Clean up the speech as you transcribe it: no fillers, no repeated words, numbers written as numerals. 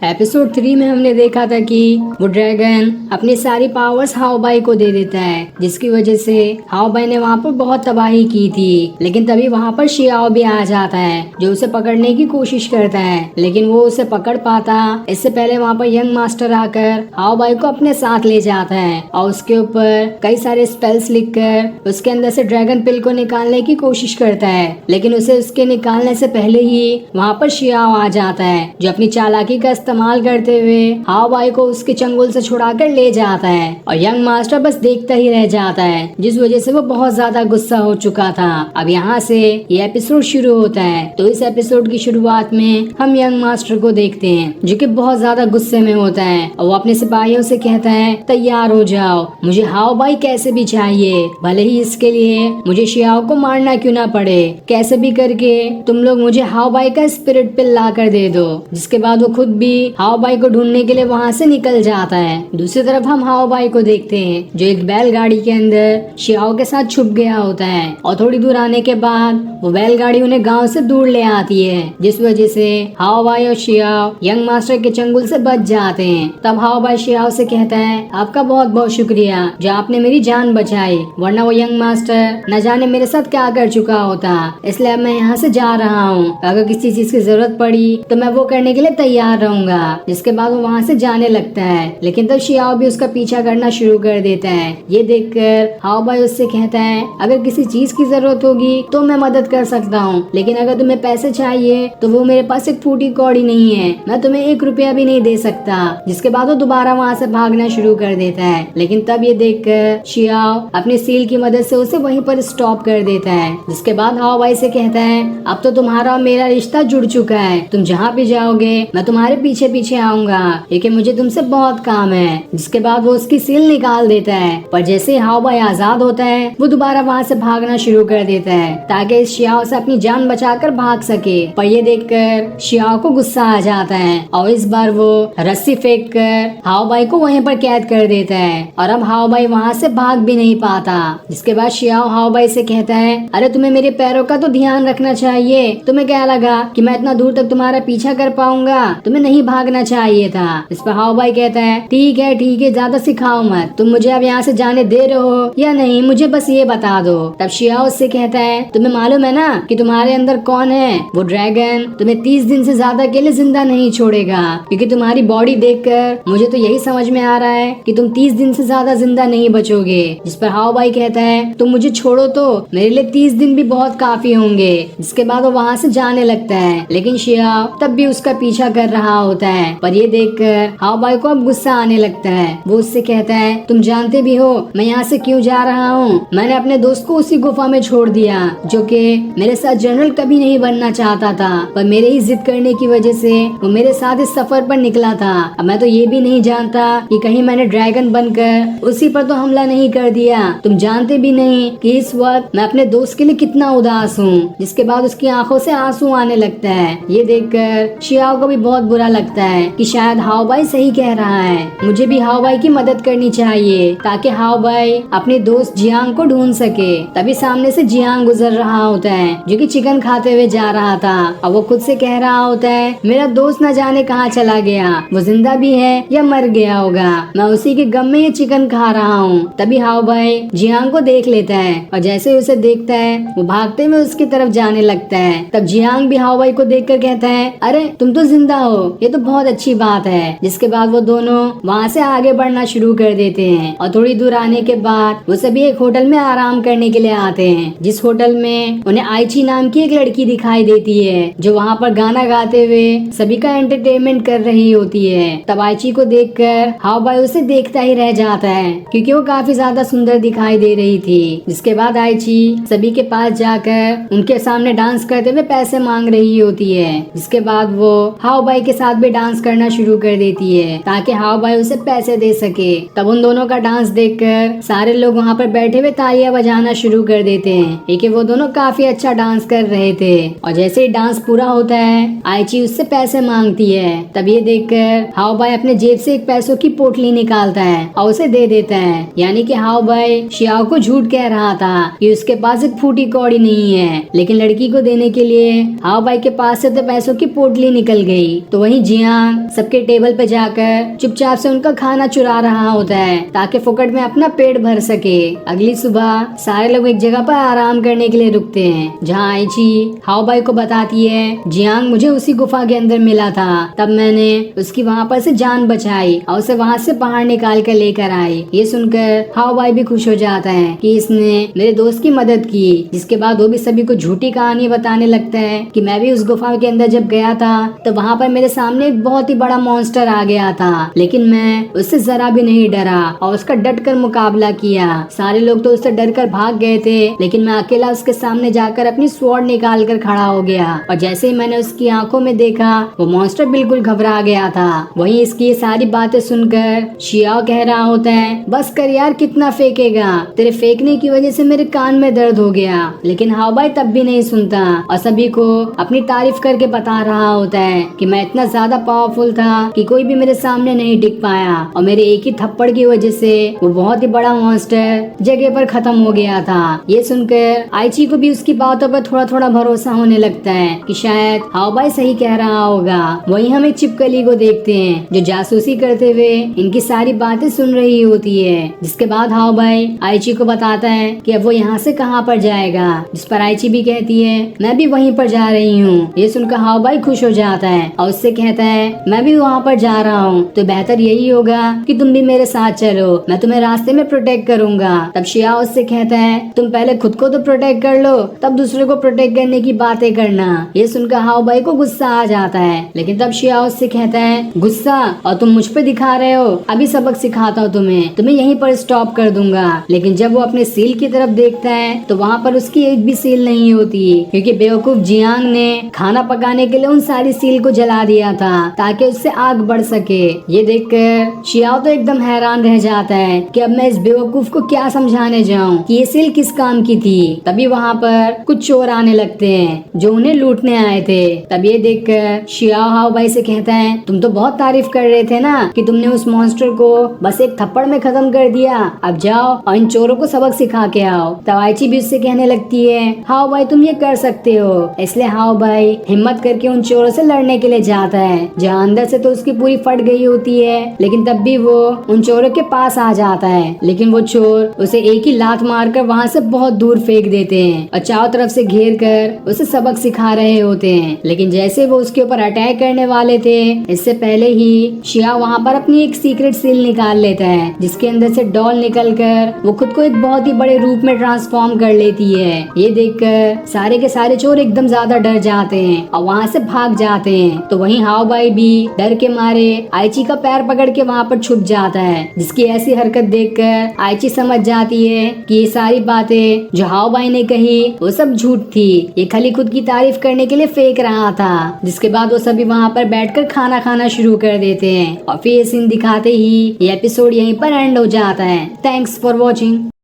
Episode 3 में हमने देखा था कि वो ड्रैगन अपनी सारी पावर्स हाओबाई को दे देता है, जिसकी वजह से हाओबाई ने वहाँ पर बहुत तबाही की थी। लेकिन तभी वहाँ पर शियाओ भी आ जाता है, जो उसे पकड़ने की कोशिश करता है, लेकिन वो उसे पकड़ पाता इससे पहले वहाँ पर यंग मास्टर आकर हाओबाई को अपने साथ ले जाता है और उसके ऊपर कई सारे स्पेल्स लिखकर उसके अंदर से ड्रैगन पिल को निकालने की कोशिश करता है। लेकिन उसे उसके निकालने से पहले ही वहाँ पर शियाओ आ जाता है, जो अपनी चालाकी का इस्तेमाल करते हुए हाओबाई को उसके चंगुल से छुड़ाकर ले जाता है और यंग मास्टर बस देखता ही रह जाता है, जिस वजह से वो बहुत ज्यादा गुस्सा हो चुका था। अब यहाँ से ये एपिसोड शुरू होता है। तो इस एपिसोड की शुरुआत में हम यंग मास्टर को देखते हैं, जो कि बहुत ज्यादा गुस्से में होता है और वो अपने सिपाहियों से कहता है, तैयार हो जाओ, मुझे हाओबाई कैसे भी चाहिए, भले ही इसके लिए मुझे शियाओ को मारना क्यों ना पड़े। कैसे भी करके तुम लोग मुझे हाओबाई का स्पिरिट पिल ला कर दे दो। जिसके बाद वो खुद भी हाओबाई को ढूंढने के लिए वहाँ से निकल जाता है। दूसरी तरफ हम हाओबाई को देखते हैं, जो एक बैलगाड़ी के अंदर शियाओ के साथ छुप गया होता है और थोड़ी दूर आने के बाद वो बैलगाड़ी उन्हें गांव से दूर ले आती है, जिस वजह से हाओबाई और शियाओ यंग मास्टर के चंगुल से बच जाते हैं। तब हाओबाई शियाओ से कहता है, आपका बहुत बहुत शुक्रिया जो आपने मेरी जान बचाई, वरना वो यंग मास्टर न जाने मेरे साथ क्या कर चुका होता। इसलिए अब मैं यहाँ से जा रहा हूँ, अगर किसी चीज की जरूरत पड़ी तो मैं वो करने के लिए तैयार रहूंगा। जिसके बाद वो वहाँ से जाने लगता है, लेकिन तब शियाओ भी उसका पीछा करना शुरू कर देता है। ये देखकर हाओबाई उससे कहता है, अगर किसी चीज की जरूरत होगी तो मैं मदद कर सकता हूँ, लेकिन अगर तुम्हें पैसे चाहिए तो वो मेरे पास एक फूटी कौड़ी नहीं है, मैं तुम्हें 1 रुपया भी नहीं दे सकता। जिसके बाद वो दोबारा वहाँ से भागना शुरू कर देता है, लेकिन तब ये देखकर शियाओ अपने सील की मदद से उसे वहीं पर स्टॉप कर देता है। जिसके बाद हाओबाई से कहता है, अब तो तुम्हारा और मेरा रिश्ता जुड़ चुका है, तुम जहाँ भी जाओगे मैं तुम्हारे पीछे पीछे आऊंगा, क्योंकि मुझे तुमसे बहुत काम है। जिसके बाद वो उसकी सील निकाल देता है, पर जैसे ही हाओबाई आजाद होता है वो दोबारा वहाँ से भागना शुरू कर देता है, ताकि इस शियाओ से अपनी जान बचाकर भाग सके। पर ये देखकर शियाओ को गुस्सा आ जाता है और इस बार वो रस्सी फेंक कर हाओबाई को वहीं पर कैद कर देता है और अब हाओबाई वहाँ से भाग भी नहीं पाता। जिसके बाद शियाओ हाओबाई से कहता है, अरे तुम्हें मेरे पैरों का तो ध्यान रखना चाहिए, तुम्हें क्या लगा कि मैं इतना दूर तक तुम्हारा पीछा कर पाऊंगा, तुम्हें नहीं भागना चाहिए था। इस पर हाओबाई कहता है, ठीक है ज्यादा सिखाओ मत, तुम मुझे अब यहाँ से जाने दे रहे हो या नहीं, मुझे बस ये बता दो। तब शियाओ उससे कहता है, तुम्हें मालूम है ना कि तुम्हारे अंदर कौन है? वो ड्रैगन तुम्हें 30 दिन से ज्यादा के लिए जिंदा नहीं छोड़ेगा, क्योंकि तुम्हारी बॉडी देखकर मुझे तो यही समझ में आ रहा है कि तुम 30 दिन से ज्यादा जिंदा नहीं बचोगे। जिस पर हाओबाई कहता है, तुम मुझे छोड़ो तो मेरे लिए 30 दिन भी बहुत काफी होंगे। जिसके बाद वो वहाँ से जाने लगता है, लेकिन शियाओ तब भी उसका पीछा कर रहा होता है। पर ये देखकर हाओबाई को अब गुस्सा आने लगता है। वो उससे कहता है, तुम जानते भी हो मैं यहाँ से क्यों जा रहा हूँ? मैंने अपने दोस्त को उसी गुफा में छोड़ दिया, जो कि मेरे साथ जनरल कभी नहीं बनना चाहता था, पर मेरे ही जिद करने की वजह से वो मेरे साथ इस सफर पर निकला था। अब मैं तो ये भी नहीं जानता कि कहीं मैंने ड्रैगन बनकर उसी पर तो हमला नहीं कर दिया। तुम जानते भी नहीं कि इस वक्त मैं अपने दोस्त के लिए कितना उदास हूँ। जिसके बाद उसकी आंखों से आंसू आने लगता है। ये देखकर शियाओ को भी बहुत बुरा लगता है कि शायद हाओबाई सही कह रहा है, मुझे भी हाओबाई की मदद करनी चाहिए ताकि हाओबाई अपने दोस्त जियांग को ढूंढ सके। तभी सामने से जियांग गुजर रहा होता है, जो कि चिकन खाते हुए जा रहा था और वो खुद से कह रहा होता है, मेरा दोस्त न जाने कहाँ चला गया, वो जिंदा भी है या मर गया होगा, मैं उसी के गम में ये चिकन खा रहा हूँ। तभी हाओबाई जियांग को देख लेता है और जैसे ही उसे देखता है वो भागते हुए उसकी तरफ जाने लगता है। तब जियांग भी हाओबाई को देखकर कहता है, अरे तुम तो जिंदा हो, ये तो बहुत अच्छी बात है। जिसके बाद वो दोनों वहाँ से आगे बढ़ना शुरू कर देते हैं और थोड़ी दूर आने के बाद वो सभी एक होटल में आराम करने के लिए आते हैं, जिस होटल में उन्हें आइची नाम की एक लड़की दिखाई देती है, जो वहाँ पर गाना गाते हुए सभी का एंटरटेनमेंट कर रही होती है। तब आइची को देखकर हाओबाई उसे देखता ही रह जाता है, क्योंकि वो काफी ज्यादा सुंदर दिखाई दे रही थी। जिसके बाद आइची सभी के पास जाकर उनके सामने डांस करते हुए पैसे मांग रही होती है। जिसके बाद वो हाओबाई के साथ भी डांस करना शुरू कर देती है, ताकि हाओबाई उसे पैसे दे सके। तब उन दोनों का डांस देखकर सारे लोग वहाँ पर बैठे हुए तालियां बजाना शुरू कर देते हैं, क्योंकि वो दोनों काफी अच्छा डांस कर रहे थे। और जैसे ही डांस पूरा होता है आइची उससे पैसे मांगती है। तब ये देखकर हाओबाई अपने जेब से एक पैसों की पोटली निकालता है और उसे दे देता है। यानी कि हाओबाई शियाओ को झूठ कह रहा था कि उसके पास एक फूटी कौड़ी नहीं है, लेकिन लड़की को देने के लिए हाओबाई के पास से तो पैसों की पोटली निकल गई। तो वहीं जियांग सबके टेबल पे जाकर चुपचाप से उनका खाना चुरा रहा होता है ताकि फुकट में अपना पेट भर सके। अगली सुबह सारे लोग एक जगह पर आराम करने के लिए रुकते हैं, जहाँ आइची हाओ बाई को बताती है जियांग मुझे उसी गुफा के अंदर मिला था, तब मैंने उसकी वहाँ पर से जान बचाई और उसे वहाँ से बाहर निकाल कर लेकर आई। ये सुनकर हाओ बाई भी खुश हो जाता है कि इसने मेरे दोस्त की मदद की। जिसके बाद वो भी सभी को झूठी कहानी बताने लगता है कि मैं भी उस गुफा के अंदर जब गया था तो वहाँ पर मेरे सामने एक बहुत ही बड़ा मॉन्स्टर आ गया था, लेकिन मैं उससे जरा भी नहीं डरा और उसका डट कर मुकाबला किया। सारे लोग तो उससे डर कर भाग गए थे, लेकिन मैं अकेला उसके सामने जाकर अपनी स्वॉर्ड निकाल कर खड़ा हो गया और जैसे ही मैंने उसकी आंखों में देखा वो मॉन्स्टर बिल्कुल घबरा गया था। वहीं इसकी ये सारी बातें सुनकर शियाओ कह रहा होता है बस कर यार, कितना फेंकेगा, तेरे फेंकने की वजह से मेरे कान में दर्द हो गया। लेकिन हाओ बाई तब भी नहीं सुनता और सभी को अपनी तारीफ करके बता रहा होता है कि मैं इतना ज्यादा पावरफुल था कि कोई भी मेरे सामने नहीं टिक पाया और मेरे एक ही थप्पड़ की वजह से वो बहुत ही बड़ा मॉन्स्टर जगह पर खत्म हो गया था। ये सुनकर आइची को भी उसकी बातों पर थोड़ा थोड़ा भरोसा होने लगता है कि शायद हाओ बाई सही कह रहा होगा। वहीं हम एक चिपकली को देखते हैं जो जासूसी करते हुए इनकी सारी बातें सुन रही होती है। जिसके बाद हाओ बाई आइची को बताता है कि अब वो यहाँ से कहाँ पर जाएगा, जिस पर आइची भी कहती है मैं भी वहीं पर जा रही हूँ। ये सुनकर हाओ बाई खुश हो जाता है और उससे कहता है मैं भी वहाँ पर जा रहा हूँ, तो बेहतर यही होगा कि तुम भी मेरे साथ चलो, मैं तुम्हें रास्ते में प्रोटेक्ट करूंगा। तब शियाओ उससे कहता है तुम पहले खुद को तो प्रोटेक्ट कर लो, तब दूसरे को प्रोटेक्ट करने की बातें करना। ये सुनकर हाओ बाई को गुस्सा आ जाता है, लेकिन तब शियाओ उससे कहता है गुस्सा और तुम मुझ पे दिखा रहे हो, अभी सबक सिखाता हूँ तुम्हें यहीं पर स्टॉप कर दूंगा। लेकिन जब वो अपने सील की तरफ देखता है तो वहाँ पर उसकी एक भी सील नहीं होती, क्योंकि बेवकूफ जियांग ने खाना पकाने के लिए उन सारी सील को जला दिया था ताकि उससे आग बढ़ सके। ये देखकर शियाओ तो एकदम हैरान रह जाता है कि अब मैं इस बेवकूफ को क्या समझाने जाऊं कि ये सील किस काम की थी। तभी वहाँ पर कुछ चोर आने लगते हैं जो उन्हें लूटने आए थे। तब ये देखकर शियाओ हाओ बाई से कहता है तुम तो बहुत तारीफ कर रहे थे ना कि तुमने उस मॉन्स्टर को बस एक थप्पड़ में खत्म कर दिया, अब जाओ और इन चोरों को सबक सिखा के आओ। तब आइची भी उससे कहने लगती है हाओ बाई तुम ये कर सकते हो। इसलिए हाओ बाई हिम्मत करके उन चोरों से लड़ने के लिए जाता है, जहाँ अंदर से तो उसकी पूरी फट गई होती है, लेकिन तब भी वो उन चोरों के पास आ जाता है। लेकिन वो चोर उसे एक ही लात मारकर वहाँ से बहुत दूर फेंक देते हैं और चारों तरफ से घेर कर उसे सबक सिखा रहे होते हैं। लेकिन जैसे वो उसके ऊपर अटैक करने वाले थे, इससे पहले ही शिया वहाँ पर अपनी एक सीक्रेट सील निकाल लेता है, जिसके अंदर से डॉल निकलकर वो खुद को एक बहुत ही बड़े रूप में ट्रांसफॉर्म कर लेती है। ये देखकर सारे के सारे चोर एकदम ज्यादा डर जाते हैं और वहाँ से भाग जाते हैं। तो वहीं हाओ बाई भी डर के मारे आइची का पैर पकड़ के वहाँ पर छुप जाता है, जिसकी ऐसी हरकत देखकर आइची समझ जाती है कि ये सारी बातें जो हाओ बाई ने कही वो सब झूठ थी, ये खाली खुद की तारीफ करने के लिए फेंक रहा था। जिसके बाद वो सभी वहाँ पर बैठकर खाना खाना शुरू कर देते हैं और फिर ये सीन दिखाते ही ये एपिसोड यहीं पर एंड हो जाता है। Thanks for watching.